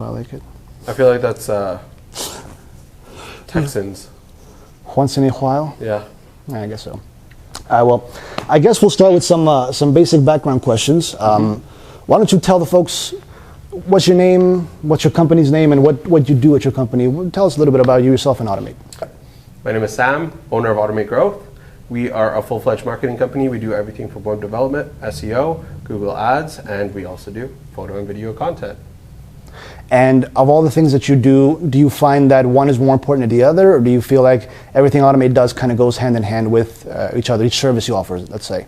I like it. I feel like that's Texans. Once in a while? Yeah. I guess so. Well, I guess we'll start with some basic background questions. Why don't you tell the folks what's your name, what's your company's name, and what you do at your company? Tell us a little bit about you, yourself, and Automate. My name is Sam, owner of Automate Growth. We are a full-fledged marketing company. We do everything from web development, SEO, Google Ads, and we also do photo and video content. And of all the things that you do you find that one is more important than the other, or do you feel like everything Automate does kind of goes hand in hand with each other, each service you offer, let's say?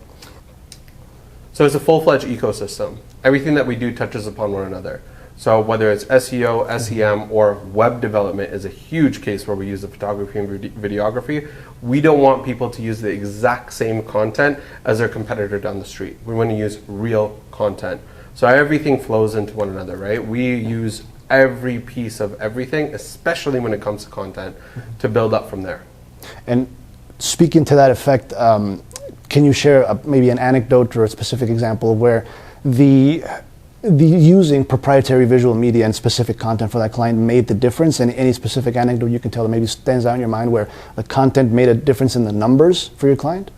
So it's a full-fledged ecosystem. Everything that we do touches upon one another. So whether it's SEO, SEM, or web development is a huge case where we use the photography and videography. We don't want people to use the exact same content as their competitor down the street. We want to use real content. So everything flows into one another, right? We use every piece of everything, especially when it comes to content, to build up from there. And speaking to that effect, can you share maybe an anecdote or a specific example where the using proprietary visual media and specific content for that client made the difference? And any specific anecdote you can tell that maybe stands out in your mind where the content made a difference in the numbers for your client?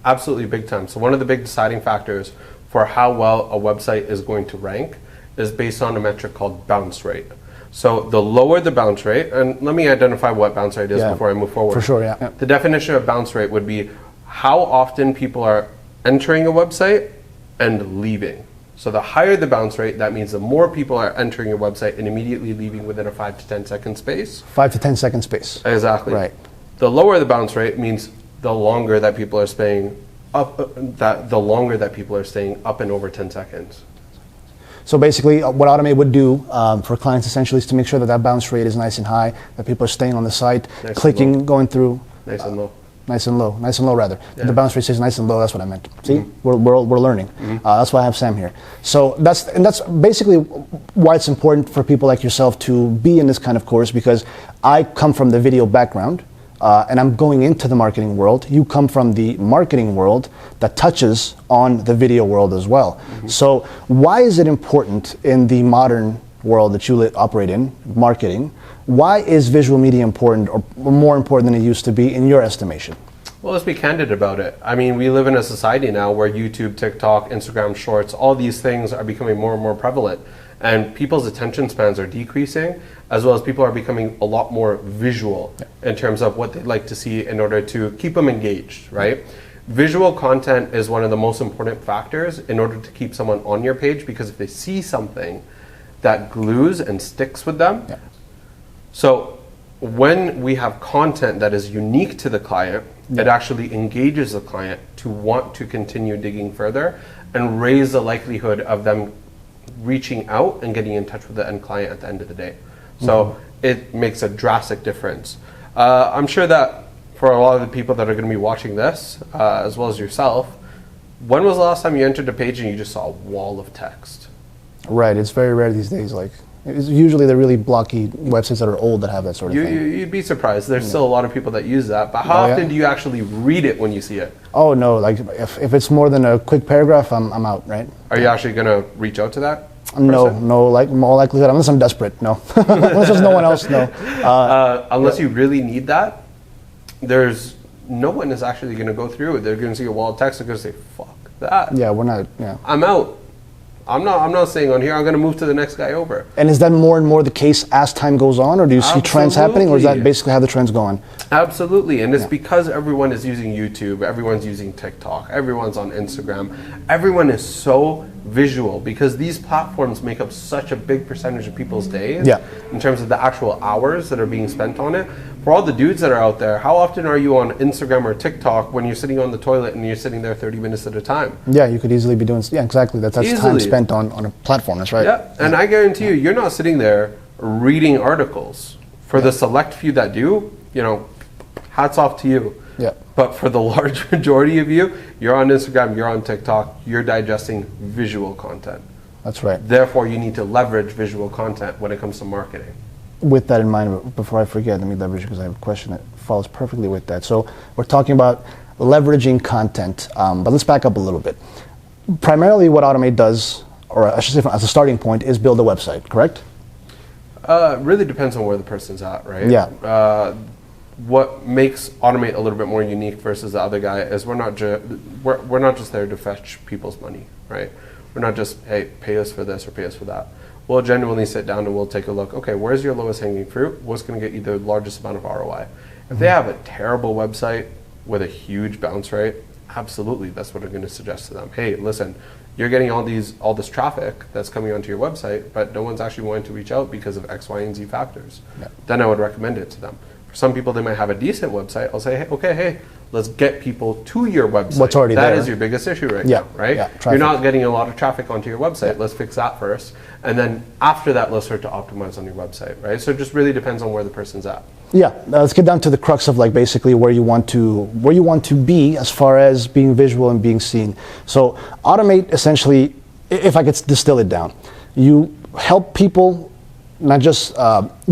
Absolutely, big time. So one of the big deciding factors for how well a website is going to rank is based on a metric called bounce rate. So the lower the bounce rate, and let me identify what bounce rate is before I move forward. For sure, yeah. The definition of bounce rate would be how often people are entering a website and leaving. So the higher the bounce rate, that means the more people are entering your website and immediately leaving within a 5 to 10 second space. 5 to 10 second space. Exactly. Right. The lower the bounce rate means the longer that people are staying up, the longer that people are staying up and over 10 seconds. So basically, what Automate would do for clients essentially is to make sure that that bounce rate is nice and high, that people are staying on the site, Nice clicking, going through. Nice and low. Nice and low rather. Yeah. The bounce rate says nice and low, that's what I meant. See, we're learning. That's why I have Sam here. So that's basically why it's important for people like yourself to be in this kind of course, because I come from the video background, and I'm going into the marketing world. You come from the marketing world that touches on the video world as well. So why is it important in the modern world that you operate in, marketing? Why is visual media important, or more important than it used to be in your estimation? Well, let's be candid about it. I mean, we live in a society now where YouTube, TikTok, Instagram Shorts, all these things are becoming more and more prevalent. And people's attention spans are decreasing, as well as people are becoming a lot more visual in terms of what they'd like to see in order to keep them engaged, right? Visual content is one of the most important factors in order to keep someone on your page, because if they see something that glues and sticks with them. So when we have content that is unique to the client, it actually engages the client to want to continue digging further and raise the likelihood of them reaching out and getting in touch with the end client at the end of the day. So it makes a drastic difference. I'm sure that for a lot of the people that are going to be watching this, as well as yourself, when was the last time you entered a page and you just saw a wall of text? Right, it's very rare these days. Like, it's usually the really blocky websites that are old that have that sort of thing. You'd be surprised. There's still a lot of people that use that. But how often do you actually read it when you see it? Oh no, like if it's more than a quick paragraph, I'm out, right? Are you actually going to reach out to that No, like more likelihood, unless I'm desperate, no. Unless there's no one else, no. Unless you really need that, there's no one is actually going to go through it. They're going to see a wall of text. They're going to say, fuck that. Yeah, we're not, I'm out. I'm not staying on here. I'm going to move to the next guy over. And is that more and more the case as time goes on, or do you see trends happening, or is that basically how the trend's going? Absolutely, and it's because everyone is using YouTube, everyone's using TikTok, everyone's on Instagram. Everyone is so visual because these platforms make up such a big percentage of people's days in terms of the actual hours that are being spent on it. For all the dudes that are out there, how often are you on Instagram or TikTok when you're sitting on the toilet and you're sitting there 30 minutes at a time? Yeah, you could easily be doing, exactly. That's time spent on a platform, that's right. Yeah, and I guarantee you're not sitting there reading articles. For the select few that do, hats off to you. Yeah. But for the large majority of you, you're on Instagram, you're on TikTok, you're digesting visual content. That's right. Therefore, you need to leverage visual content when it comes to marketing. With that in mind, before I forget, let me leverage, because I have a question that follows perfectly with that. So we're talking about leveraging content, but let's back up a little bit. Primarily what Automate does, or I should say as a starting point, is build a website, correct? Really depends on where the person's at, right? Yeah. What makes Automate a little bit more unique versus the other guy is we're not just there to fetch people's money, right? We're not just, hey, pay us for this or pay us for that. We'll genuinely sit down and we'll take a look. Okay, where's your lowest hanging fruit? What's going to get you the largest amount of ROI? If they have a terrible website with a huge bounce rate, absolutely, that's what I'm going to suggest to them. Hey, listen, you're getting all this traffic that's coming onto your website, but no one's actually wanting to reach out because of X, Y, and Z factors. Yeah. Then I would recommend it to them. For some people, they might have a decent website. I'll say, hey, okay, let's get people to your website. What's already there. That is your biggest issue right now, right? Yeah, you're not getting a lot of traffic onto your website. Yeah. Let's fix that first. And then after that, let's start to optimize on your website, right? So it just really depends on where the person's at. Yeah, let's get down to the crux of like basically where you want to be as far as being visual and being seen. So Automate essentially, if I could distill it down, you help people not just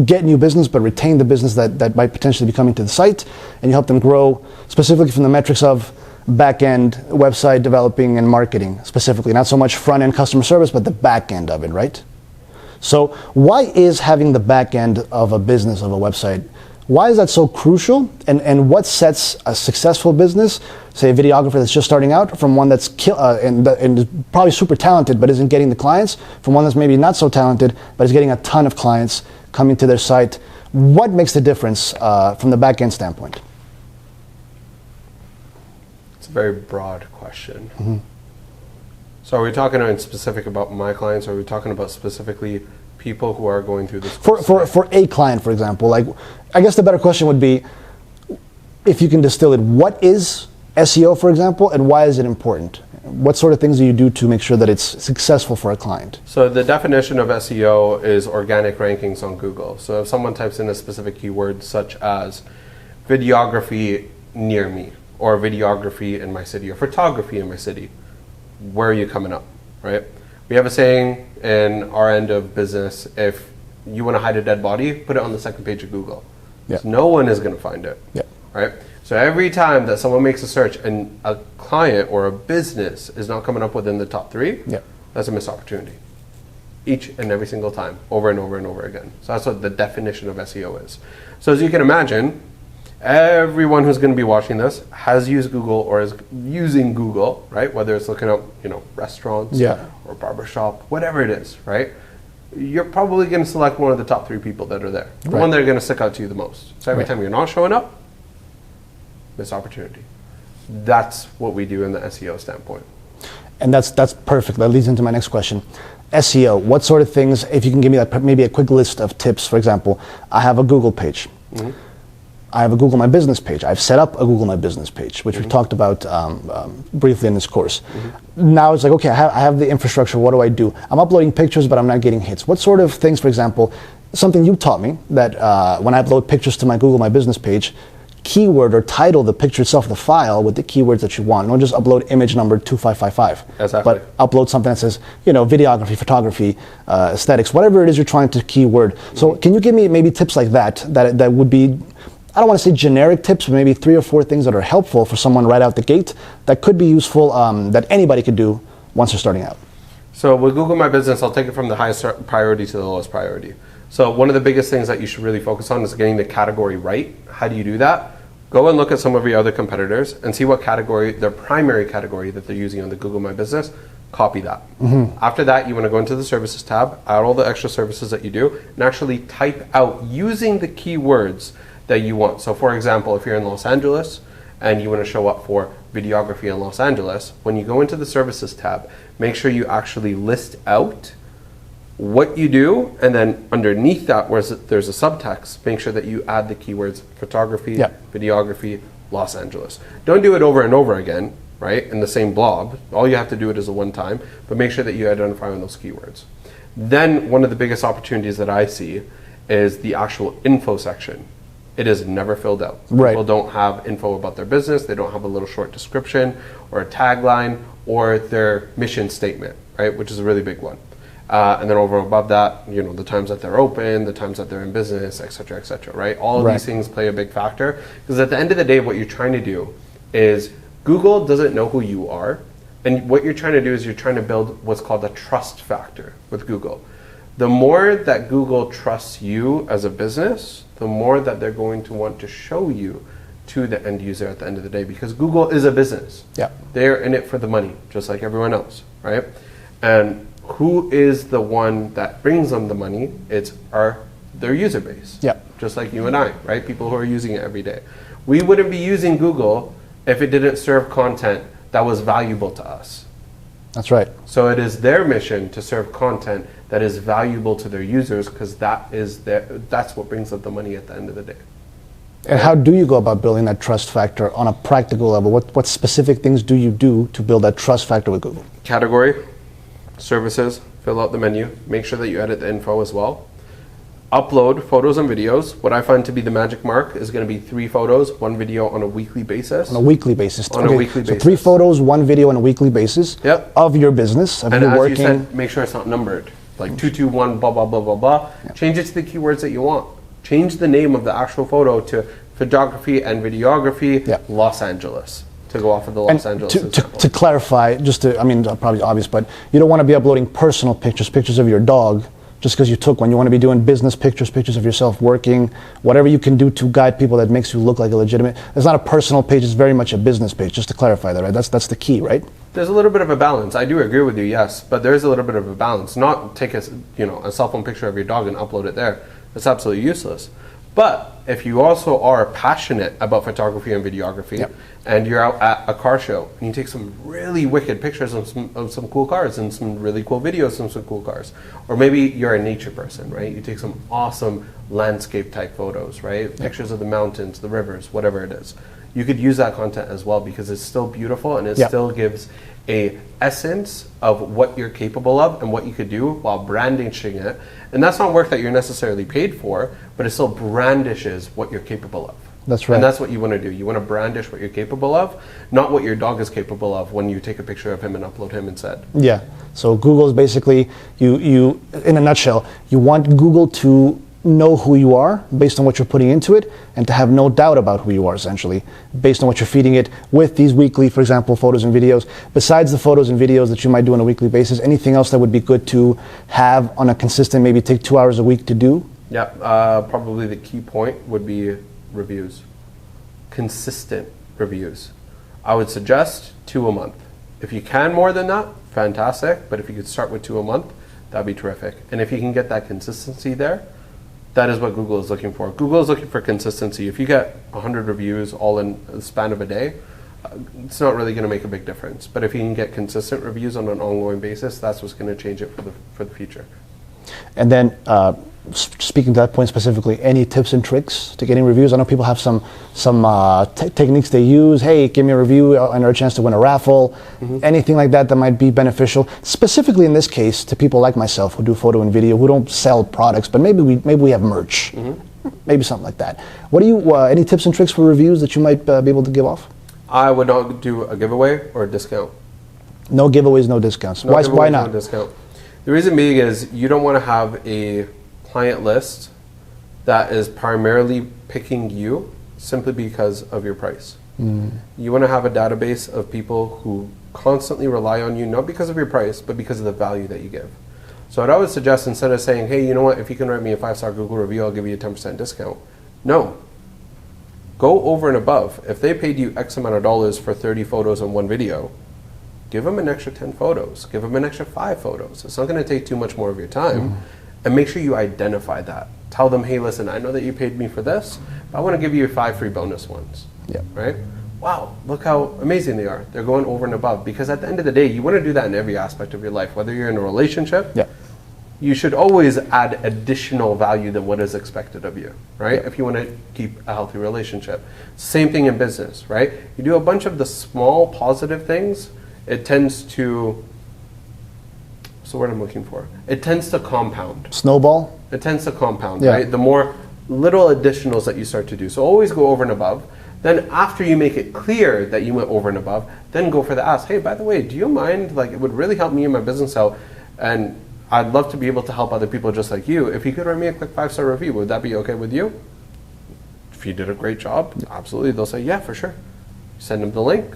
get new business, but retain the business that might potentially be coming to the site, and you help them grow specifically from the metrics of back-end website developing and marketing specifically, not so much front-end customer service, but the back end of it, right? So why is having the back end of a business, of a website, why is that so crucial? And what sets a successful business, say a videographer that's just starting out, from one that's and is probably super talented but isn't getting the clients, from one that's maybe not so talented but is getting a ton of clients coming to their site? What makes the difference from the back end standpoint? It's a very broad question. Mm-hmm. So are we talking in specific about my clients, or are we talking about specifically people who are going through this course? For a client, for example, like, I guess the better question would be, if you can distill it, what is SEO, for example, and why is it important? What sort of things do you do to make sure that it's successful for a client? So the definition of SEO is organic rankings on Google. So if someone types in a specific keyword such as videography near me, or videography in my city, or photography in my city, where are you coming up, right? We have a saying in our end of business: if you want to hide a dead body, put it on the second page of Google. Yeah. So no one is going to find it, yeah. Right? So every time that someone makes a search and a client or a business is not coming up within the top 3, yeah, that's a missed opportunity. Each and every single time, over and over and over again. So that's what the definition of SEO is. So as you can imagine, everyone who's going to be watching this has used Google or is using Google, right? Whether it's looking up, restaurants, yeah, or barbershop, whatever it is, right? You're probably going to select one of the top 3 people that are there. The one that are going to stick out to you the most. So every time you're not showing up, missed opportunity. That's what we do in the SEO standpoint. And that's perfect. That leads into my next question. SEO, what sort of things, if you can give me maybe a quick list of tips. For example, I have a Google page. Mm-hmm. I have a Google My Business page. I've set up a Google My Business page, which we've talked about briefly in this course. Mm-hmm. Now it's like, okay, I have the infrastructure. What do? I'm uploading pictures, but I'm not getting hits. What sort of things, for example, something you taught me, that when I upload pictures to my Google My Business page, keyword or title the picture itself, the file, with the keywords that you want. Don't just upload image number 2555. Exactly. But upload something that says, videography, photography, aesthetics, whatever it is you're trying to keyword. Mm-hmm. So can you give me maybe tips like that would be, I don't want to say generic tips, but maybe 3 or 4 things that are helpful for someone right out the gate that could be useful, that anybody could do once they're starting out? So with Google My Business, I'll take it from the highest priority to the lowest priority. So one of the biggest things that you should really focus on is getting the category right. How do you do that? Go and look at some of your other competitors and see what category, their primary category that they're using on the Google My Business. Copy that. Mm-hmm. After that, you want to go into the services tab, add all the extra services that you do, and actually type out using the keywords that you want. So for example, if you're in Los Angeles and you want to show up for videography in Los Angeles, when you go into the services tab, make sure you actually list out what you do, and then underneath that, where there's a subtext, make sure that you add the keywords photography, videography, Los Angeles. Don't do it over and over again, right, in the same blob. All you have to do it is a one time, but make sure that you identify on those keywords. Then one of the biggest opportunities that I see is the actual info section. It is never filled out. Right. People don't have info about their business. They don't have a little short description or a tagline or their mission statement, right, which is a really big one. And then over above that, the times that they're open, the times that they're in business, et cetera, right? All of these things play a big factor, because at the end of the day, what you're trying to do is, Google doesn't know who you are, and what you're trying to do is you're trying to build what's called a trust factor with Google. the more that Google trusts you as a business, the more that they're going to want to show you to the end user at the end of the day, because Google is a business. Yeah. They're in it for the money, just like everyone else, right? And who is the one that brings them the money? It's their user base. Yeah. Just like you and I, right? People who are using it every day. We wouldn't be using Google if it didn't serve content that was valuable to us. That's right. So it is their mission to serve content that is valuable to their users, because that's what brings up the money at the end of the day. And how do you go about building that trust factor on a practical level? What specific things do you do to build that trust factor with Google? Category, services, fill out the menu, make sure that you edit the info as well. Upload photos and videos. What I find to be the magic mark is going to be 3 photos, 1 video on a weekly basis. On a weekly basis. On a weekly basis. So 3 photos, 1 video on a weekly basis. Yep. Of your business. Of and you as working. you said, make sure it's not numbered. Like 221 blah blah blah blah blah. Yep. Change it to the keywords that you want. Change the name of the actual photo to photography and videography, Yep. Los Angeles, to go off of the Los Angeles example. To clarify, probably obvious, but you don't want to be uploading personal pictures of your dog, just because you took one. You want to be doing business pictures of yourself working, whatever you can do to guide people that makes you look like a legitimate. It's not a personal page, it's very much a business page, just to clarify that, right? That's the key, right? There's a little bit of a balance. I do agree with you, yes, but there's a little bit of a balance. Not take a cell phone picture of your dog and upload it there. That's absolutely useless. But if you also are passionate about photography and videography, yep. and you're out at a car show and you take some really wicked pictures of some cool cars and some really cool videos of some cool cars, or maybe you're a nature person, right? You take some awesome landscape type photos, right? Yep. Pictures of the mountains, the rivers, whatever it is. You could use that content as well, because it's still beautiful and it yep. still gives a essence of what you're capable of and what you could do while brandishing it. And that's not work that you're necessarily paid for, but it still brandishes what you're capable of. That's right. And that's what you want to do. You want to brandish what you're capable of, not what your dog is capable of when you take a picture of him and upload him instead. Yeah. So Google is basically, you in a nutshell, you want Google to know who you are based on what you're putting into it, and to have no doubt about who you are, essentially, based on what you're feeding it with these weekly, for example, photos and videos. Besides the photos and videos that you might do on a weekly basis, anything else that would be good to have on a consistent, maybe take 2 hours a week to do? Yeah, probably the key point would be reviews. Consistent reviews. I would suggest 2 a month. If you can more than that, fantastic, but if you could start with 2 a month, that'd be terrific. And if you can get that consistency there, that is what Google is looking for. Google is looking for consistency. If you get 100 reviews all in the span of a day, it's not really going to make a big difference. But if you can get consistent reviews on an ongoing basis, that's what's going to change it for the future. And then, speaking to that point specifically, any tips and tricks to getting reviews? I know people have some techniques they use. Hey, give me a review and a chance to win a raffle. Mm-hmm. Anything like that might be beneficial. Specifically in this case, to people like myself who do photo and video, who don't sell products, but maybe we have merch. Mm-hmm. Maybe something like that. What do you? Any tips and tricks for reviews that you might be able to give off? I would not do a giveaway or a discount. No giveaways, no discounts. No Why giveaways, not? No discount. The reason being is you don't want to have a client list that is primarily picking you simply because of your price. Mm. You want to have a database of people who constantly rely on you, not because of your price, but because of the value that you give. So what I would suggest, instead of saying, hey, you know what, if you can write me a 5-star Google review, I'll give you a 10% discount. No. Go over and above. If they paid you X amount of dollars for 30 photos and 1 video, give them an extra 10 photos. Give them an extra 5 photos. It's not going to take too much more of your time. Mm. And make sure you identify that. Tell them, hey, listen, I know that you paid me for this, but I want to give you 5 free bonus ones. Yeah. Right? Wow, look how amazing they are. They're going over and above. Because at the end of the day, you want to do that in every aspect of your life. Whether you're in a relationship, yeah. you should always add additional value than what is expected of you, right? Yeah. If you want to keep a healthy relationship. Same thing in business, right? You do a bunch of the small positive things, it tends to, what's the word I'm looking for? It tends to compound. Snowball? It tends to compound, yeah. right? The more little additionals that you start to do. So always go over and above. Then after you make it clear that you went over and above, then go for the ask. Hey, by the way, do you mind? Like, it would really help me and my business out, and I'd love to be able to help other people just like you. If you could write me a quick 5-star review, would that be okay with you? If you did a great job, absolutely. They'll say, yeah, for sure. Send them the link.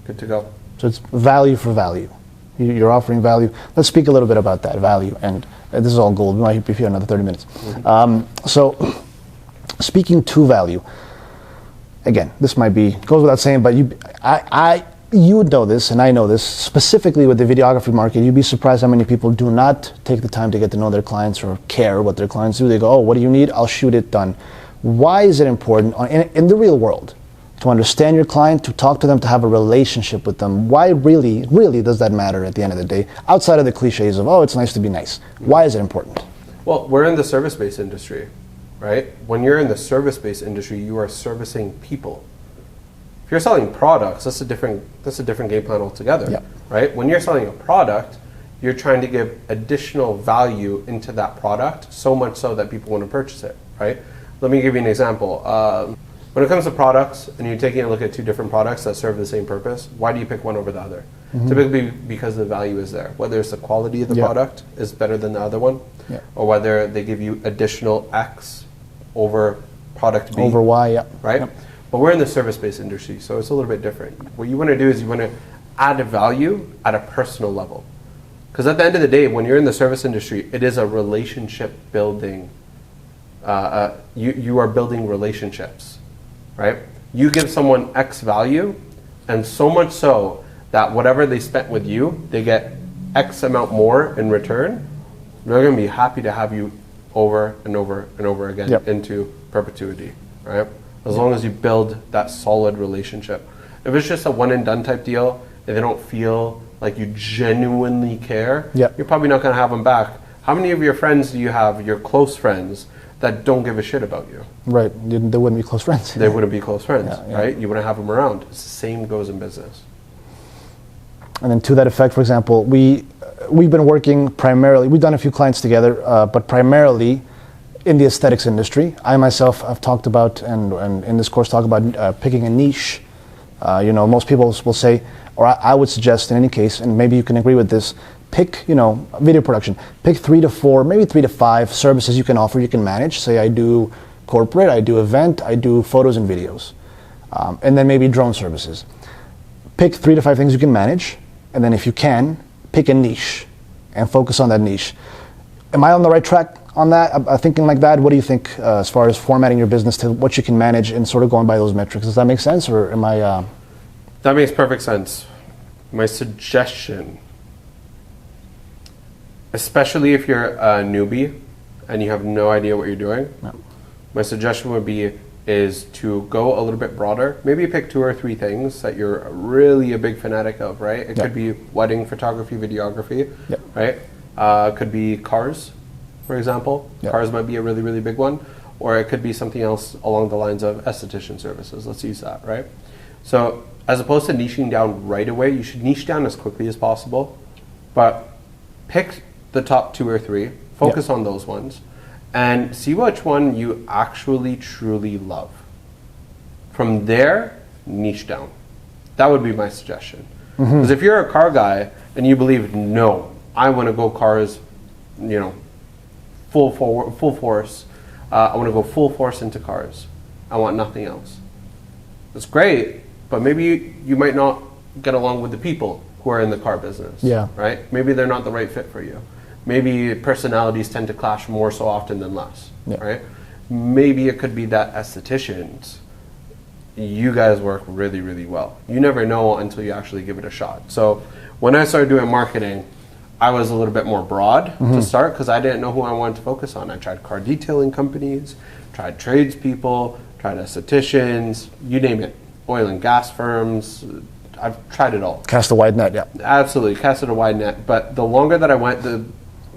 Good to go. So it's value for value. You're offering value. Let's speak a little bit about that value. And This is all gold. We might be here another 30 minutes. So, speaking to value, again, this might be, goes without saying, but you would know this, and I know this, specifically with the videography market. You'd be surprised how many people do not take the time to get to know their clients or care what their clients do. They go, oh, what do you need? I'll shoot it, done. Why is it important in the real world to understand your client, to talk to them, to have a relationship with them? Why really does that matter at the end of the day, outside of the cliches of, oh, it's nice to be nice? Why is it important? Well, we're in the service-based industry, right? When you're in the service-based industry, you are servicing people. If you're selling products, that's a different game plan altogether, Yep. right? When you're selling a product, you're trying to give additional value into that product, so much so that people want to purchase it, right? Let me give you an example. When it comes to products, and you're taking a look at two different products that serve the same purpose, why do you pick one over the other? Typically because the value is there. Whether it's the quality of the product is better than the other one, or whether they give you additional X over product B. Over Y, yeah. Right? Yep. But we're in the service-based industry, so it's a little bit different. What you want to do is you want to add a value at a personal level. Because at the end of the day, when you're in the service industry, it is a relationship building. You are building relationships, right? You give someone X value, and so much so that whatever they spent with you, they get X amount more in return. They're going to be happy to have you over and over and over again into perpetuity, right? As long as you build that solid relationship. If it's just a one and done type deal, and they don't feel like you genuinely care, you're probably not going to have them back. How many of your friends do you have, your close friends, that don't give a shit about you? Right, they wouldn't be close friends. They wouldn't be close friends, right? You wouldn't have them around. It's the same goes in business. And then to that effect, for example, we've been working primarily, we've done a few clients together, but primarily in the aesthetics industry. I myself have talked about, and in this course talk about picking a niche. Most people will say, or I would suggest in any case, and maybe you can agree with this, pick, video production. Pick 3 to 4, maybe 3 to 5 services you can offer, you can manage. Say I do corporate, I do event, I do photos and videos. And then maybe drone services. Pick 3 to 5 things you can manage, and then if you can, pick a niche and focus on that niche. Am I on the right track on that? I'm thinking like that. What do you think as far as formatting your business to what you can manage and sort of going by those metrics? Does that make sense, or am I... That makes perfect sense. My suggestion, especially if you're a newbie and you have no idea what you're doing, my suggestion would be is to go a little bit broader. Maybe pick 2 or 3 things that you're really a big fanatic of, right? It could be wedding photography, videography, right? It could be cars, for example. Cars might be a really, really big one. Or it could be something else along the lines of esthetician services. Let's use that, right? So as opposed to niching down right away, you should niche down as quickly as possible. But pick the top 2 or 3, focus on those ones, and see which one you actually truly love. From there, niche down. That would be my suggestion. Because if you're a car guy and you believe, no, I want to go cars, full force. I want to go full force into cars. I want nothing else. That's great, but maybe you might not get along with the people who are in the car business. Right? Maybe they're not the right fit for you. Maybe personalities tend to clash more so often than less. Right? Maybe it could be that estheticians, you guys work really, really well. You never know until you actually give it a shot. So when I started doing marketing, I was a little bit more broad to start because I didn't know who I wanted to focus on. I tried car detailing companies, tried tradespeople, tried estheticians, you name it, oil and gas firms. I've tried it all. Cast a wide net, Absolutely, casted a wide net. But the longer that I went,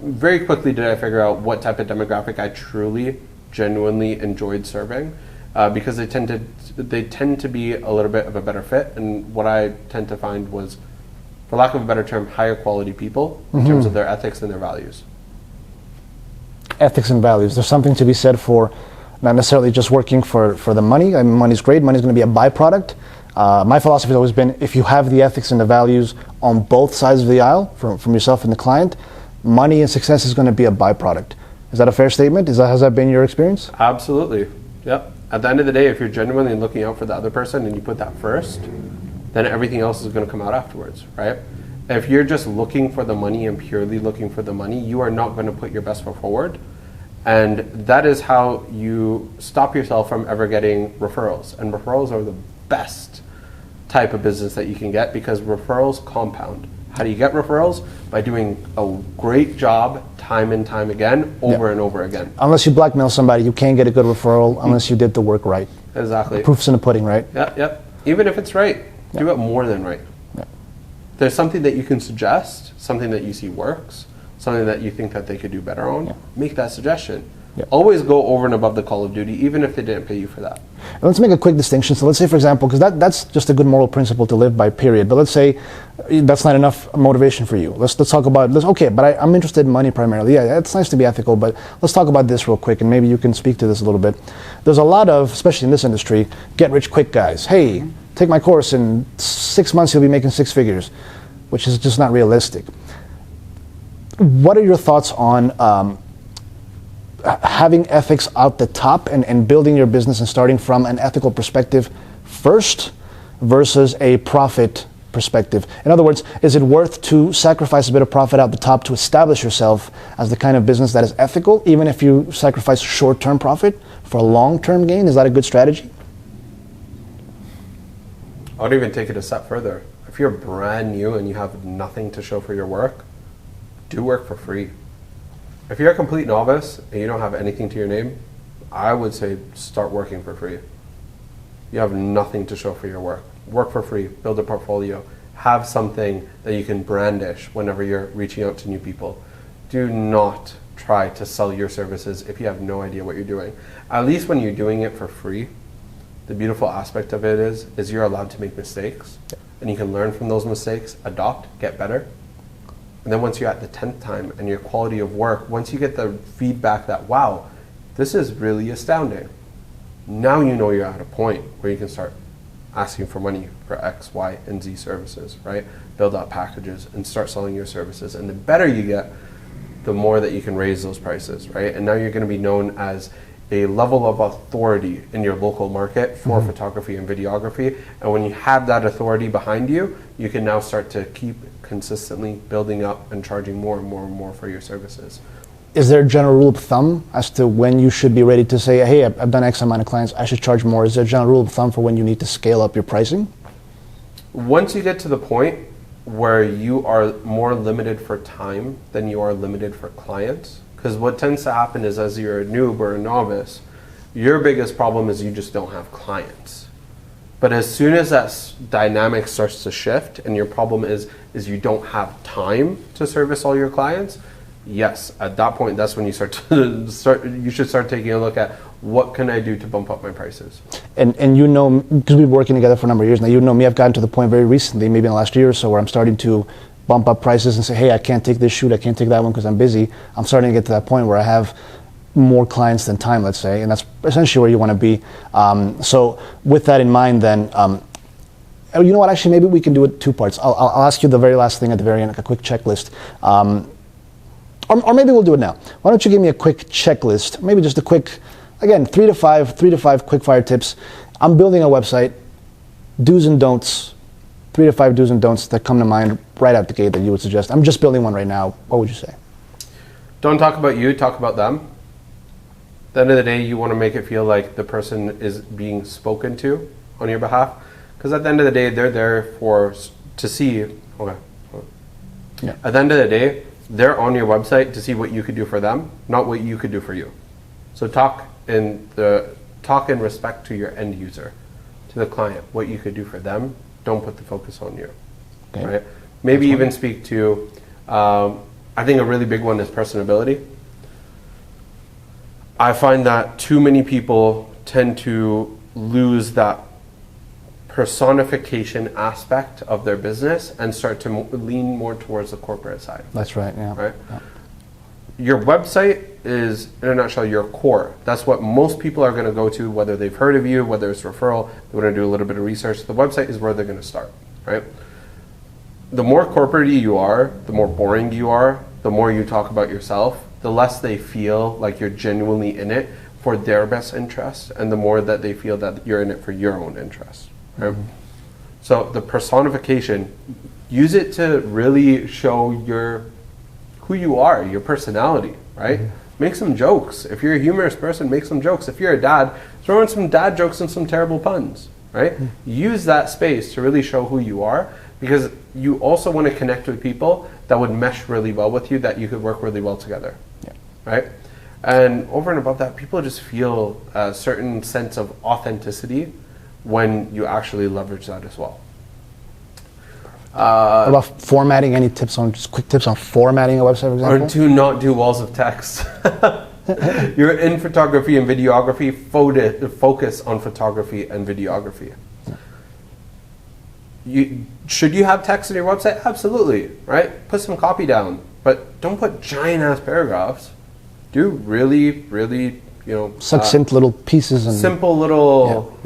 very quickly did I figure out what type of demographic I truly, genuinely enjoyed serving, because they tend to be a little bit of a better fit. And what I tend to find was, for lack of a better term, higher quality people in terms of their ethics and their values. Ethics and values. There's something to be said for not necessarily just working for the money. I mean, money's great. Money's going to be a byproduct. My philosophy has always been, if you have the ethics and the values on both sides of the aisle, from yourself and the client, money and success is going to be a byproduct. Is that a fair statement? Has that been your experience? Absolutely. Yep. At the end of the day, if you're genuinely looking out for the other person and you put that first, then everything else is going to come out afterwards, right? If you're just looking for the money and purely looking for the money, you are not going to put your best foot forward. And that is how you stop yourself from ever getting referrals. And referrals are the best type of business that you can get, because referrals compound. How do you get referrals? By doing a great job time and time again, over and over again. Unless you blackmail somebody, you can't get a good referral unless you did the work right. Exactly. The proof's in the pudding, right? Yep. Even if it's right, do it more than right. There's something that you can suggest, something that you see works, something that you think that they could do better on, make that suggestion. Always go over and above the call of duty, even if they didn't pay you for that. And let's make a quick distinction. So let's say, for example, because that's just a good moral principle to live by, period. But let's say that's not enough motivation for you. Let's talk about this. Okay, but I'm interested in money primarily. Yeah, it's nice to be ethical, but let's talk about this real quick, and maybe you can speak to this a little bit. There's a lot of, especially in this industry, get-rich-quick guys. Hey, take my course, in 6 months you'll be making 6 figures, which is just not realistic. What are your thoughts on having ethics out the top and building your business and starting from an ethical perspective first versus a profit perspective? In other words, is it worth to sacrifice a bit of profit out the top to establish yourself as the kind of business that is ethical, even if you sacrifice short-term profit for a long-term gain? Is that a good strategy? I would even take it a step further. If you're brand new and you have nothing to show for your work, do work for free. If you're a complete novice and you don't have anything to your name, I would say start working for free. You have nothing to show for your work. Work for free, build a portfolio, have something that you can brandish whenever you're reaching out to new people. Do not try to sell your services if you have no idea what you're doing. At least when you're doing it for free, the beautiful aspect of it is you're allowed to make mistakes, and you can learn from those mistakes, adopt, get better. And then once you're at the 10th time and your quality of work, once you get the feedback that, wow, this is really astounding, now you know you're at a point where you can start asking for money for X, Y, and Z services, right? Build out packages and start selling your services. And the better you get, the more that you can raise those prices, right? And now you're going to be known as a level of authority in your local market for photography and videography. And when you have that authority behind you, you can now start to keep consistently building up and charging more and more and more for your services. Is there a general rule of thumb as to when you should be ready to say, hey, I've done X amount of clients, I should charge more? Is there a general rule of thumb for when you need to scale up your pricing? Once you get to the point where you are more limited for time than you are limited for clients, because what tends to happen is as you're a noob or a novice, your biggest problem is you just don't have clients. But as soon as that dynamic starts to shift and your problem is you don't have time to service all your clients, yes, at that point, that's when you you should start taking a look at what can I do to bump up my prices. And you know, because we've been working together for a number of years now, you know me, I've gotten to the point very recently, maybe in the last year or so, where I'm starting to bump up prices and say, hey, I can't take this shoot, I can't take that one because I'm busy. I'm starting to get to that point where I have more clients than time, let's say, and that's essentially where you want to be. So with that in mind then, you know what, actually maybe we can do it 2 parts. I'll ask you the very last thing at the very end, like a quick checklist. Or maybe we'll do it now. Why don't you give me a quick checklist, maybe just a quick, again, 3 to 5 quick fire tips. I'm building a website, do's and don'ts, 3 to 5 do's and don'ts that come to mind right out the gate that you would suggest. I'm just building one right now. What would you say? Don't talk about you, talk about them. At the end of the day, you want to make it feel like the person is being spoken to on your behalf. Because at the end of the day, they're there to see, okay. Yeah. At the end of the day, they're on your website to see what you could do for them, not what you could do for you. So talk in respect to your end user, to the client, what you could do for them. Don't put the focus on you. Okay. Right? Maybe even speak to, I think a really big one is personability. I find that too many people tend to lose that personification aspect of their business and start to lean more towards the corporate side. That's right, yeah. Right? Yeah. Your website is, in a nutshell, your core. That's what most people are going to go to, whether they've heard of you, whether it's referral, they want to do a little bit of research. The website is where they're going to start, right? The more corporate-y you are, the more boring you are, the more you talk about yourself, the less they feel like you're genuinely in it for their best interest, and the more that they feel that you're in it for your own interest. Right? Mm-hmm. So the personification, use it to really show who you are, your personality, right? Make some jokes. If you're a humorous person, make some jokes. If you're a dad, throw in some dad jokes and some terrible puns, right? Use that space to really show who you are, because you also want to connect with people that would mesh really well with you, that you could work really well together, right? And over and above that, people just feel a certain sense of authenticity when you actually leverage that as well. What about formatting? Any tips on, just quick tips on formatting a website, for example? Or do not do walls of text. You're in photography and videography, focus on photography and videography. Should you have text on your website? Absolutely, right? Put some copy down, but don't put giant ass paragraphs. Do really, really, succinct little pieces and simple little,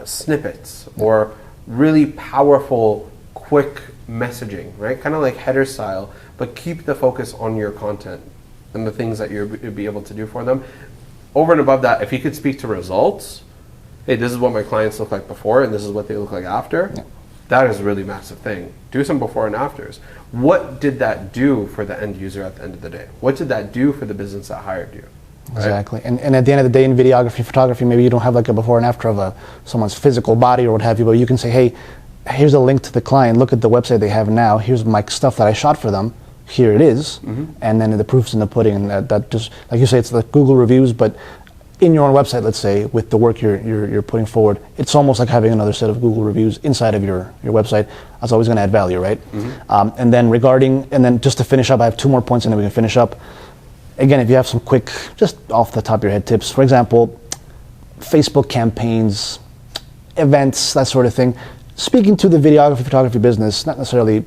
snippets, or really powerful, quick messaging, right? Kind of like header style, but keep the focus on your content and the things that you'll be able to do for them. Over and above that, if you could speak to results, hey, this is what my clients look like before, and this is what they look like after. That is a really massive thing. Do some before and afters. What did that do for the end user at the end of the day? What did that do for the business that hired you? Right? Exactly. And at the end of the day, in videography, photography, maybe you don't have like a before and after of someone's physical body or what have you, but you can say, hey, here's a link to the client. Look at the website they have now. Here's my stuff that I shot for them. Here it is. And then the proof's in the pudding. And that just, like you say, it's like Google reviews, but in your own website, let's say, with the work you're putting forward, it's almost like having another set of Google reviews inside of your website. That's always going to add value, right? And then just to finish up, I have 2 more points and then we can finish up. Again, if you have some quick, just off the top of your head tips, for example, Facebook campaigns, events, that sort of thing. Speaking to the videography, photography business, not necessarily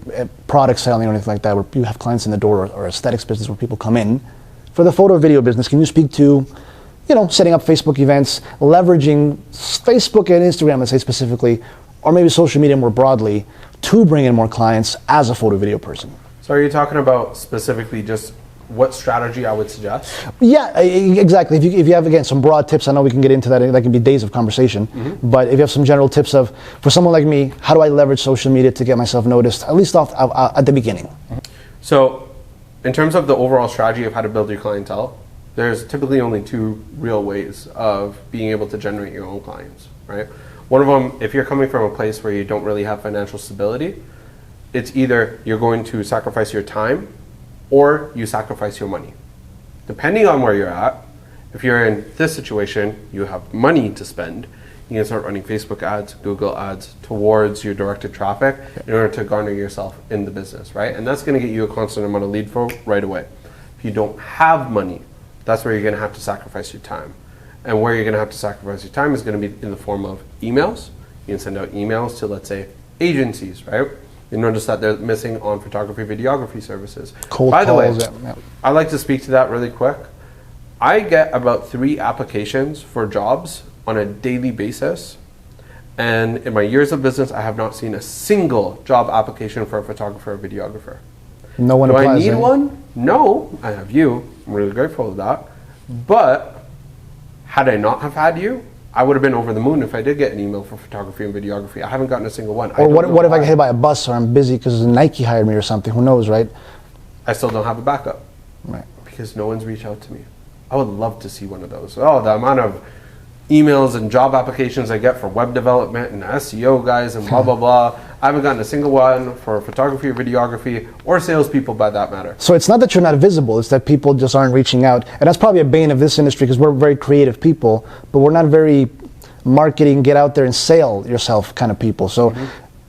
product selling or anything like that, where you have clients in the door, or aesthetics business where people come in. For the photo video business, can you speak to, setting up Facebook events, leveraging Facebook and Instagram, let's say specifically, or maybe social media more broadly, to bring in more clients as a photo video person? So are you talking about specifically just what strategy I would suggest? Yeah, exactly. If you have, again, some broad tips, I know we can get into that. That can be days of conversation. But if you have some general tips for someone like me, how do I leverage social media to get myself noticed, at least at the beginning? So in terms of the overall strategy of how to build your clientele, there's typically only 2 real ways of being able to generate your own clients, right? One of them, if you're coming from a place where you don't really have financial stability, it's either you're going to sacrifice your time or you sacrifice your money. Depending on where you're at, if you're in this situation, you have money to spend, you can start running Facebook ads, Google ads towards your directed traffic in order to garner yourself in the business, right? And that's going to get you a constant amount of lead flow right away. If you don't have money, that's where you're going to have to sacrifice your time. And where you're going to have to sacrifice your time is going to be in the form of emails. You can send out emails to, let's say, agencies, right? You notice that they're missing on photography, videography services. By the way, I like to speak to that really quick. I get about 3 applications for jobs on a daily basis. And in my years of business, I have not seen a single job application for a photographer or videographer. No one applies. Do I need one? No, I have you. I'm really grateful for that. But had I not have had you, I would have been over the moon if I did get an email for photography and videography. I haven't gotten a single one. Or what if I get hit by a bus, or I'm busy because Nike hired me or something? Who knows, right? I still don't have a backup. Right. Because no one's reached out to me. I would love to see one of those. Oh, the amount of emails and job applications I get for web development and SEO guys and blah, blah, blah. I haven't gotten a single one for photography or videography or salespeople, by that matter. So it's not that you're not visible, it's that people just aren't reaching out. And that's probably a bane of this industry, because we're very creative people, but we're not very marketing, get out there and sell yourself kind of people. So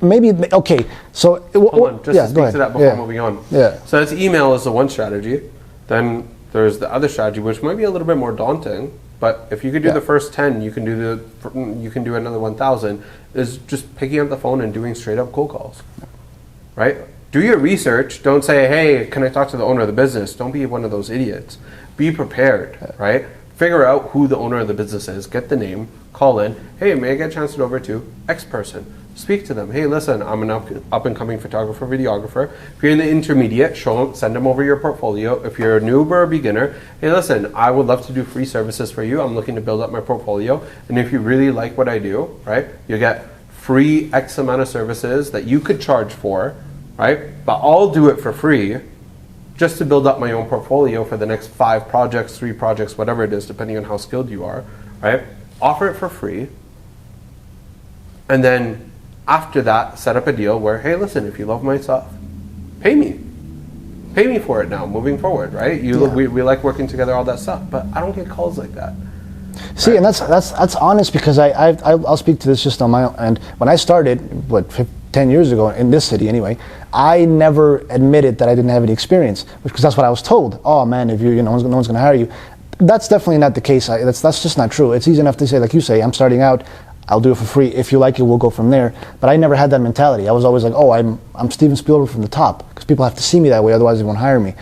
maybe, okay, so... Hold on, just to speak to that before moving on. Yeah. So that's email is the one strategy. Then there's the other strategy, which might be a little bit more daunting, but if you could do the first 10, you can do another 1,000, is just picking up the phone and doing straight up cold calls, right? Do your research. Don't say, hey, can I talk to the owner of the business? Don't be one of those idiots. Be prepared, right? Figure out who the owner of the business is, get the name, call in, hey, may I get transferred over to X person? Speak to them. Hey, listen, I'm an up and coming photographer, videographer. If you're in the intermediate, send them over your portfolio. If you're a noob or a beginner, hey, listen, I would love to do free services for you. I'm looking to build up my portfolio. And if you really like what I do, right, you get free X amount of services that you could charge for right? But I'll do it for free just to build up my own portfolio for the next 5 projects, 3 projects, whatever it is, depending on how skilled you are, right? Offer it for free. And then after that, set up a deal where, hey, listen, if you love my stuff, pay me. Pay me for it now, moving forward, right? We like working together, all that stuff, but I don't get calls like that. See, right? And that's honest, because I'll speak to this just on my own. And when I started, 10 years ago, in this city anyway, I never admitted that I didn't have any experience, because that's what I was told. Oh man, if no one's going to hire you. That's definitely not the case. That's just not true. It's easy enough to say, like you say, I'm starting out, I'll do it for free. If you like it, we'll go from there. But I never had that mentality. I was always like, oh, I'm Steven Spielberg from the top, because people have to see me that way, otherwise they won't hire me.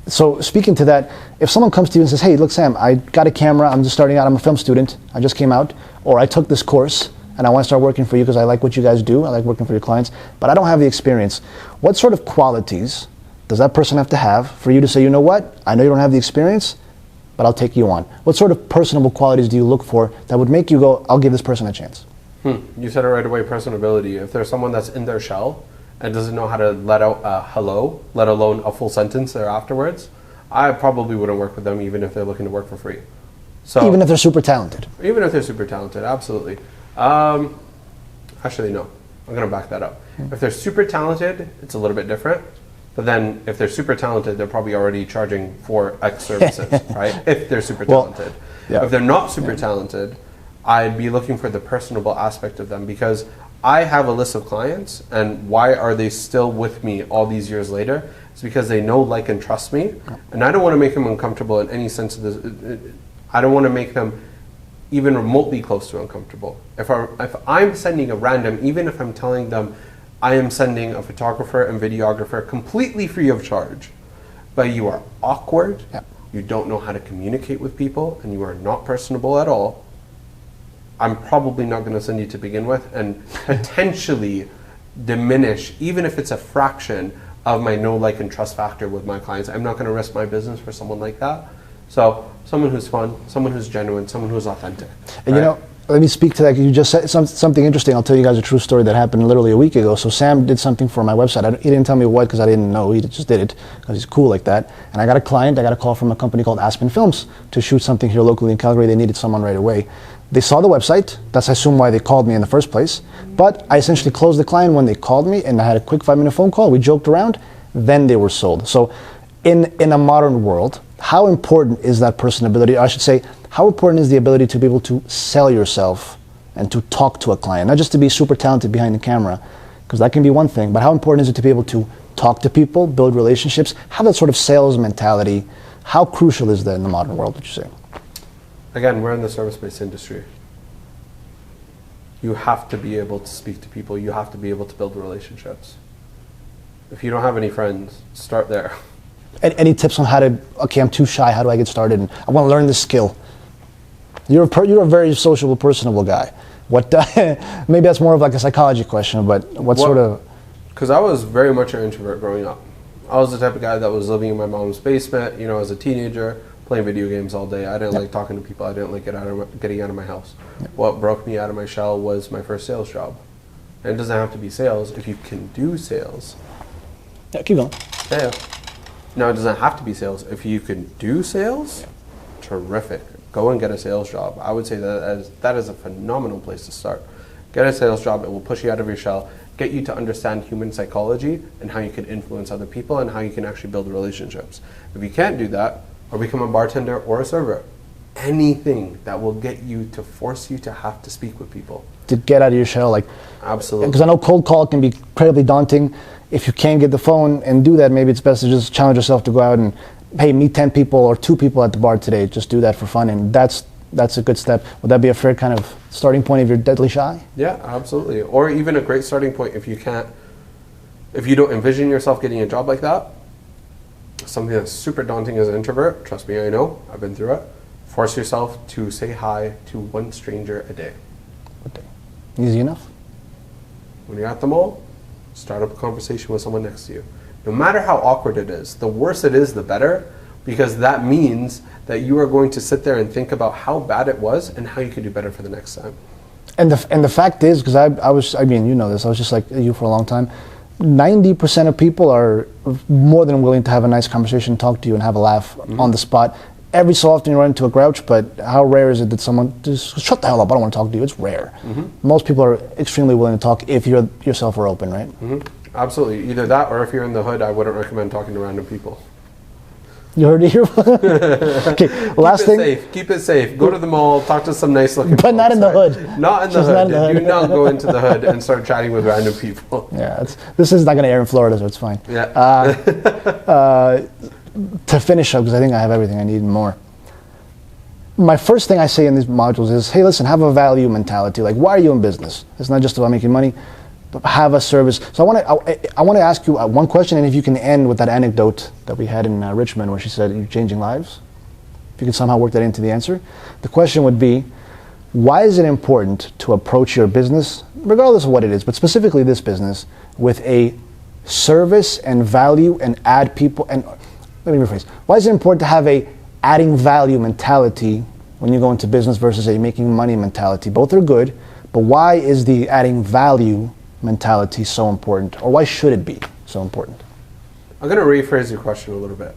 So speaking to that, if someone comes to you and says, hey, look, Sam, I got a camera, I'm just starting out, I'm a film student, I just came out, or I took this course and I want to start working for you because I like what you guys do, I like working for your clients, but I don't have the experience. What sort of qualities does that person have to have for you to say, you know what, I know you don't have the experience, but I'll take you on? What sort of personable qualities do you look for that would make you go, I'll give this person a chance? You said it right away, personability. If there's someone that's in their shell and doesn't know how to let out a hello, let alone a full sentence there afterwards, I probably wouldn't work with them, even if they're looking to work for free. So even if they're super talented? Even if they're super talented, absolutely. Actually, no. I'm going to back that up. If they're super talented, it's a little bit different. But then if they're super talented, they're probably already charging for X services, right? If they're super talented. Yeah. If they're not super talented, I'd be looking for the personable aspect of them, because I have a list of clients, and why are they still with me all these years later? It's because they know, like, and trust me, and I don't want to make them uncomfortable in any sense of this. I don't want to make them even remotely close to uncomfortable. If I'm sending a random, even if I'm telling them I am sending a photographer and videographer completely free of charge, but you are awkward, you don't know how to communicate with people, and you are not personable at all, I'm probably not going to send you to begin with, and potentially diminish, even if it's a fraction of my know, like, and trust factor with my clients. I'm not going to risk my business for someone like that. So someone who's fun, someone who's genuine, someone who's authentic. And right? Let me speak to that. You just said something interesting. I'll tell you guys a true story that happened literally a week ago. So Sam did something for my website. He didn't tell me what, because I didn't know. He just did it because he's cool like that. And I got a call from a company called Aspen Films to shoot something here locally in Calgary. They needed someone right away. They saw the website. That's, I assume, why they called me in the first place. But I essentially closed the client when they called me, and I had a quick 5-minute phone call. We joked around. Then they were sold. So in a modern world, how important is that personability? I should say, how important is the ability to be able to sell yourself and to talk to a client? Not just to be super talented behind the camera, because that can be one thing, but how important is it to be able to talk to people, build relationships, have that sort of sales mentality? How crucial is that in the modern world, would you say? Again, we're in the service-based industry. You have to be able to speak to people. You have to be able to build relationships. If you don't have any friends, start there. Any tips on how to, okay, I'm too shy, how do I get started? And I want to learn this skill. You're a very sociable, personable guy. What? Maybe that's more of like a psychology question, but what sort of... Because I was very much an introvert growing up. I was the type of guy that was living in my mom's basement, as a teenager, playing video games all day. I didn't like talking to people. I didn't like getting out of my house. What broke me out of my shell was my first sales job. And it doesn't have to be sales. If you can do sales... Yeah, keep going. Yeah. No, it doesn't have to be sales. If you can do sales, terrific. Go and get a sales job. I would say that is a phenomenal place to start. Get a sales job. It will push you out of your shell, get you to understand human psychology and how you can influence other people and how you can actually build relationships. If you can't do that, or become a bartender or a server, anything that will get you to force you to have to speak with people. To get out of your shell, like... Absolutely. Because I know cold call can be incredibly daunting. If you can't get the phone and do that, maybe it's best to just challenge yourself to go out and, hey, meet 10 people or 2 people at the bar today. Just do that for fun, and that's a good step. Would that be a fair kind of starting point if you're deadly shy? Yeah, absolutely. Or even a great starting point if you don't envision yourself getting a job like that, something that's super daunting as an introvert, trust me, I know, I've been through it. Force yourself to say hi to 1 stranger a day. Easy enough? When you're at the mall, start up a conversation with someone next to you. No matter how awkward it is, the worse it is, the better, because that means that you are going to sit there and think about how bad it was and how you could do better for the next time. And the fact is, because I was, you know this, I was just like you for a long time, 90% of people are more than willing to have a nice conversation, talk to you, and have a laugh on the spot. Every so often you run into a grouch, but how rare is it that someone just shut the hell up, I don't want to talk to you? It's rare. Most people are extremely willing to talk if you yourself are open, right? Absolutely. Either that, or if you're in the hood, I wouldn't recommend talking to random people. You heard it here? Okay, last thing. Keep it safe. Go to the mall, talk to some nice looking But not in the hood. Not in the hood. Do not go into the hood and start chatting with random people. Yeah, this is not going to air in Florida, so it's fine. Yeah. To finish up, because I think I have everything I need and more. My first thing I say in these modules is, hey, listen, have a value mentality. Like, why are you in business? It's not just about making money, but have a service. So I want to ask you one question, and if you can end with that anecdote that we had in Richmond where she said you're changing lives. If you can somehow work that into the answer. The question would be, why is it important to approach your business, regardless of what it is, but specifically this business, with a service and value and add people, and let me rephrase. Why is it important to have a adding value mentality when you go into business versus a making money mentality? Both are good, but why is the adding value mentality so important, or why should it be so important? I'm going to rephrase your question a little bit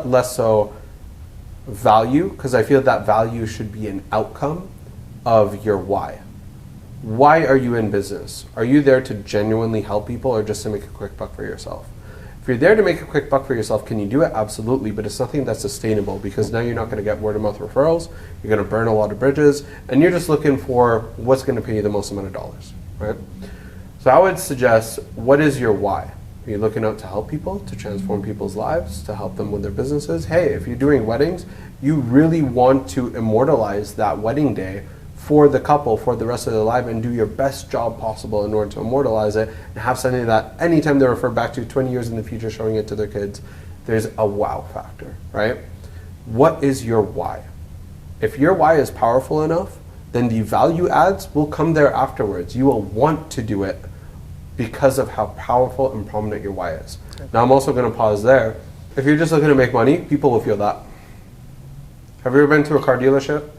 less so value, because I feel that value should be an outcome of your why. Why are you in business? Are you there to genuinely help people, or just to make a quick buck for yourself? If you're there to make a quick buck for yourself, can you do it? Absolutely, but it's nothing that's sustainable, because now you're not going to get word of mouth referrals, you're going to burn a lot of bridges, and you're just looking for what's going to pay you the most amount of dollars, right? So I would suggest, what is your why? Are you looking out to help people, to transform people's lives, to help them with their businesses? Hey, if you're doing weddings, you really want to immortalize that wedding day for the couple for the rest of their life, and do your best job possible in order to immortalize it and have something that anytime they refer back to 20 years in the future, showing it to their kids, there's a wow factor, right? What is your why? If your why is powerful enough, then the value adds will come there afterwards. You will want to do it because of how powerful and prominent your why is. Now I'm also going to pause there. If you're just looking to make money, people will feel that. Have you ever been to a car dealership?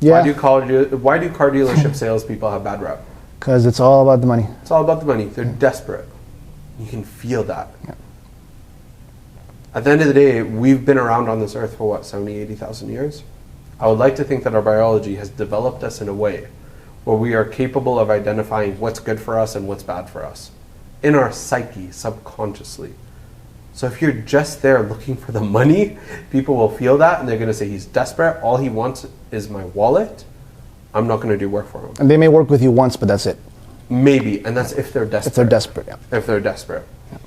Yeah. Why do car dealership salespeople have bad rep? Because it's all about the money. It's all about the money. They're desperate. You can feel that. Yeah. At the end of the day, we've been around on this earth for what, 70, 80,000 years? I would like to think that our biology has developed us in a way where we are capable of identifying what's good for us and what's bad for us in our psyche, subconsciously. So if you're just there looking for the money, people will feel that, and they're going to say he's desperate. All he wants is my wallet. I'm not going to do work for him. And they may work with you once, but that's it. Maybe, and that's if they're desperate. If they're desperate, yeah. If they're desperate. Yeah.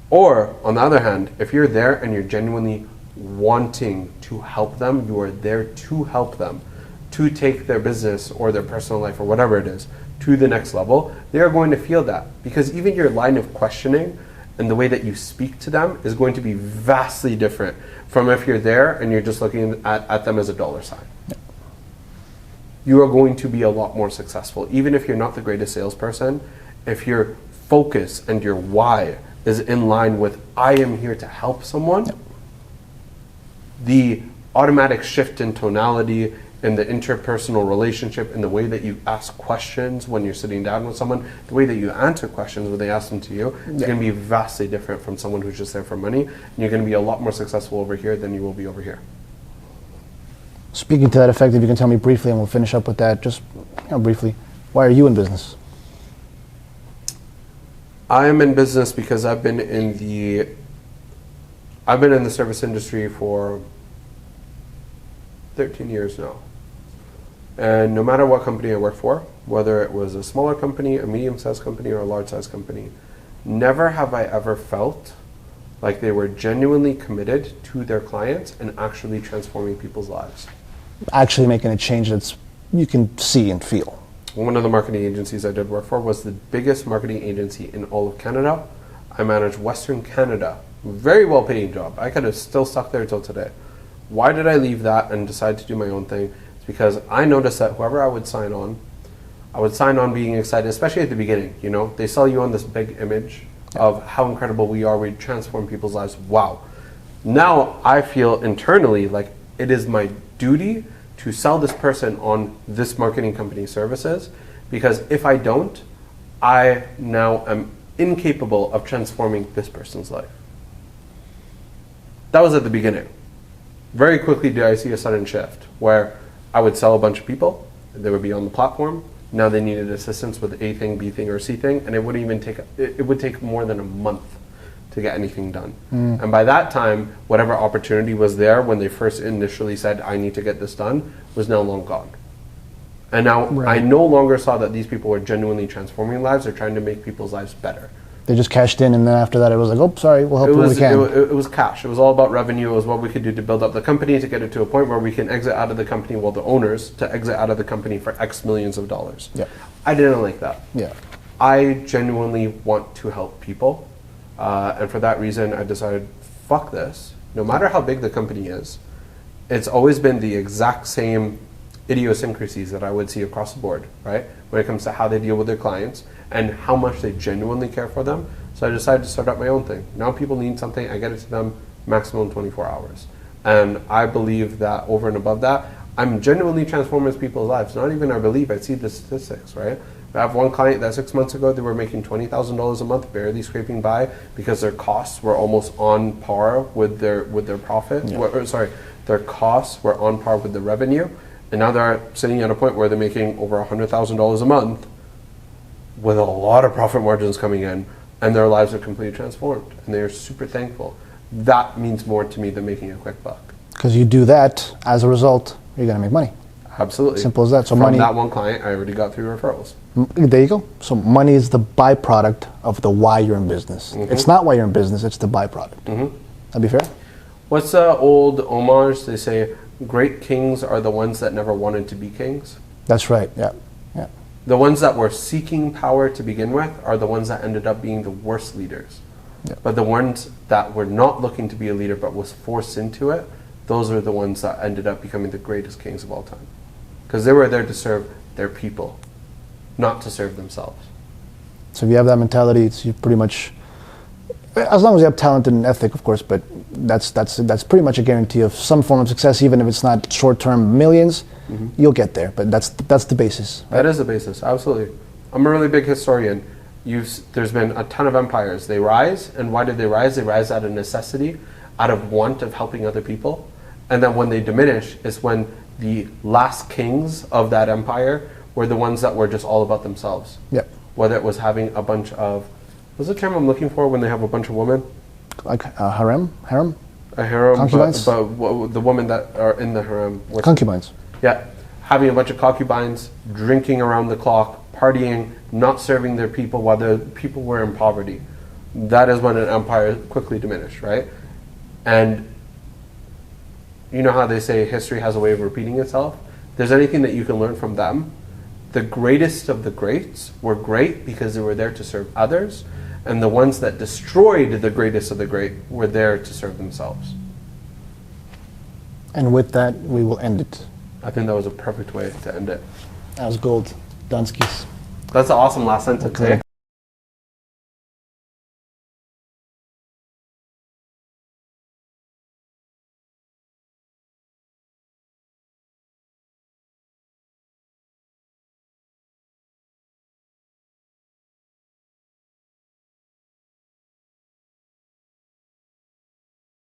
Or, on the other hand, if you're there and you're genuinely wanting to help them, you are there to help them, to take their business or their personal life or whatever it is to the next level, they are going to feel that. Because even your line of questioning and the way that you speak to them is going to be vastly different from if you're there and you're just looking at them as a dollar sign. Yeah. You are going to be a lot more successful. Even if you're not the greatest salesperson, if your focus and your why is in line with, I am here to help someone, yeah, the automatic shift in tonality, in the interpersonal relationship, in the way that you ask questions when you're sitting down with someone, the way that you answer questions when they ask them to you, is going to be vastly different from someone who's just there for money. And you're going to be a lot more successful over here than you will be over here. Speaking to that effect, if you can tell me briefly, and we'll finish up with that, just briefly, why are you in business? I am in business because I've been in the service industry for 13 years now. And no matter what company I worked for, whether it was a smaller company, a medium-sized company, or a large-sized company, never have I ever felt like they were genuinely committed to their clients and actually transforming people's lives. Actually making a change that's you can see and feel. One of the marketing agencies I did work for was the biggest marketing agency in all of Canada. I managed Western Canada. Very well-paying job. I could have still stuck there till today. Why did I leave that and decide to do my own thing? It's because I noticed that whoever I would sign on being excited, especially at the beginning. You know, they sell you on this big image of how incredible we are. We transform people's lives. Wow. Now I feel internally like it is my duty to sell this person on this marketing company's services, because if I don't, I now am incapable of transforming this person's life. That was at the beginning. Very quickly did I see a sudden shift where I would sell a bunch of people, they would be on the platform, now they needed assistance with A thing, B thing, or C thing, and it wouldn't even take, it would take more than a month to get anything done. And by that time, whatever opportunity was there when they first initially said, I need to get this done, was now long gone. And now I no longer saw that these people were genuinely transforming lives or trying to make people's lives better. They just cashed in, and then after that, it was like, oh, sorry, we'll help when we can. It was cash. It was all about revenue. It was what we could do to build up the company, to get it to a point where we can exit out of the company, well, the owners, to exit out of the company for X millions of dollars. Yeah. I didn't like that. Yeah. I genuinely want to help people. And for that reason, I decided, fuck this. No matter how big the company is, it's always been the exact same idiosyncrasies that I would see across the board, right? When it comes to how they deal with their clients and how much they genuinely care for them. So I decided to start up my own thing. Now people need something, I get it to them maximum 24 hours. And I believe that over and above that, I'm genuinely transforming people's lives. Not even I believe, I see the statistics, right? I have one client that 6 months ago, they were making $20,000 a month, barely scraping by because their costs were almost on par with their profit. Yeah. Their costs were on par with the revenue. And now they're sitting at a point where they're making over $100,000 a month with a lot of profit margins coming in, and their lives are completely transformed. And they're super thankful. That means more to me than making a quick buck. Because you do that, as a result, you're going to make money. Absolutely. Simple as that. So From money, that one client, I already got 3 referrals. There you go. So money is the byproduct of the why you're in business. It's not why you're in business, it's the byproduct. That'd be fair? What's the old homage? They say, great kings are the ones that never wanted to be kings. That's right, yeah. Yeah. The ones that were seeking power to begin with are the ones that ended up being the worst leaders. Yeah. But the ones that were not looking to be a leader but was forced into it, those are the ones that ended up becoming the greatest kings of all time. Because they were there to serve their people, not to serve themselves. So if you have that mentality, it's you pretty much, as long as you have talent and ethic, of course, but that's pretty much a guarantee of some form of success, even if it's not short-term millions, you'll get there. But that's the basis. Right? That is the basis, absolutely. I'm a really big historian. There's been a ton of empires. They rise, and why did they rise? They rise out of necessity, out of want of helping other people. And then when they diminish is when the last kings of that empire were the ones that were just all about themselves. Yep. Whether it was having a bunch of, what's the term I'm looking for when they have a bunch of women? Like harem? A harem, concubines? but the women that are in the harem. Concubines. Yeah. Having a bunch of concubines, drinking around the clock, partying, not serving their people while the people were in poverty. That is when an empire quickly diminished, right? And you know how they say history has a way of repeating itself? If there's anything that you can learn from them, the greatest of the greats were great because they were there to serve others, and the ones that destroyed the greatest of the great were there to serve themselves. And with that, we will end it. I think that was a perfect way to end it. That was gold. Donskis. That's an awesome last sentence. Okay.